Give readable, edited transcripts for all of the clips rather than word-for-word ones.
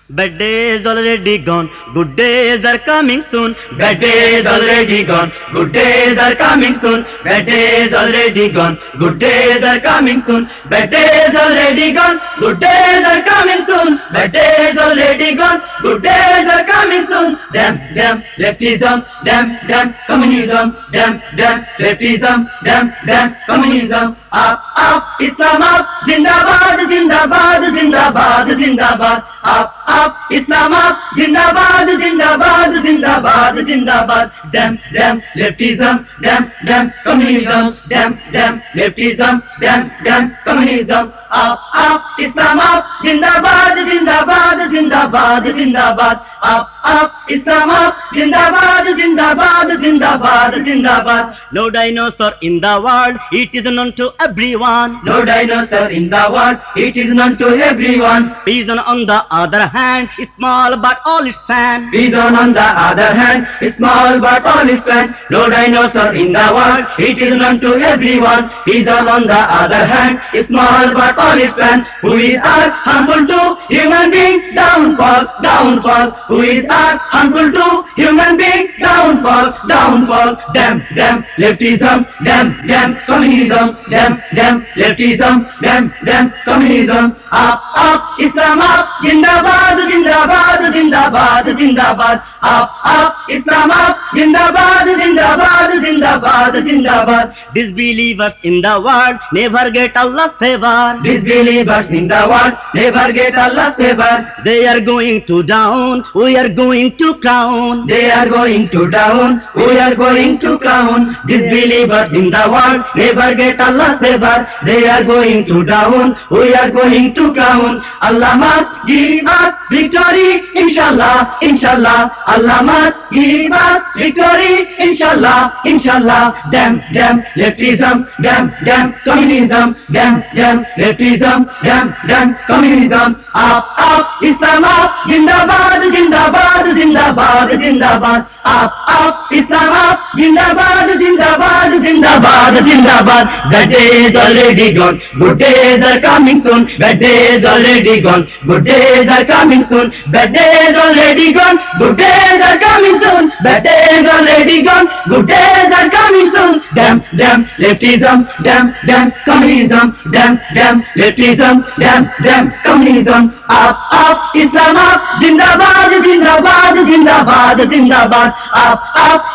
Bad days already gone, good days are coming soon. Bad days already gone, good days are coming soon. Bad days already gone, good days are coming soon. Bad days already gone, good days are coming soon. Bad days already gone, good days are coming soon. Damn, damn, leftism, damn, damn, communism, damn, damn, leftism, damn, damn, communism. Up, up, Islam up, Zindabad, Zindabad, Zindabad, Zindabad. Up, Islam up, Zindabad, Zindabad, Zindabad, Zindabad. Damn, damn, leftism, damn, damn, communism, damn, damn, leftism, damn, damn, communism. Up, Islam up, Zindabad, Zindabad, Zindabad, Zindabad. Up, Islam up, Zindabad, Zindabad, Zindabad, Zindabad. No dinosaur in the world, it is known to everyone. No dinosaur in the world, it is known to everyone. Bison on the other hand, is small but all its fan. Bison on the other hand, is small but all its fan. No dinosaur in the world, it is known to everyone. Bison on the other hand, is small but all its fan. Who is harmful to human being? Downfall, downfall. Who is harmful to human being? Downfall, downfall. Damn, damn, leftism, damn, damn, communism, damn, damn, leftism, damn, damn, communism. Up, Islam up, Zindabad, Zindabad, Zindabad, Zindabad. Up, Islam up, Zindabad, Zindabad, Zindabad, Zindabad. Disbelievers in the world never get Allah's favor. Disbelievers in the world never get Allah's favor. They are going to down, we are going to crown. They are going to down, we are going to crown. Disbelievers in the world never get Allah's favor. They are going to down, we are going to crown. Allah must give us victory, inshallah, inshallah. Allah must give us victory, inshallah, inshallah. Damn, damn, leftism, damn, damn, communism, damn, damn, leftism, damn, damn, communism. Up, Islam up, Zindabad, Zindabad, Zindabad, Zindabad. Up, Islam up, Zindabad, Zindabad, Zindabad, Zindabad. Bad days already gone, good days are coming soon. Bad days already gone, good days are coming soon. Bad days already gone, good days are coming soon. Bad days already gone, good days are coming soon. Damn, damn, leftism, damn, damn, communism, damn, damn, leftism, damn, damn, communism. Up, Islam up, Zindabad, Zindabad, Zindabad, Zindabad. Up,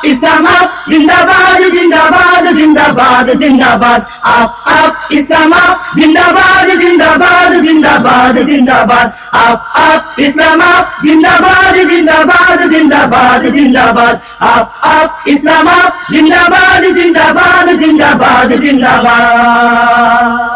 Islam up, Zindabad, Zindabad, Zindabad, Zindabad. Up, Islam up, Zindabad, Zindabad, Zindabad, Zindabad. Up, Islam up, Zindabad, Zindabad, Zindabad, Zindabad. Up, Islam up, Zindabad, Zindabad, Zindabad, Zindabad.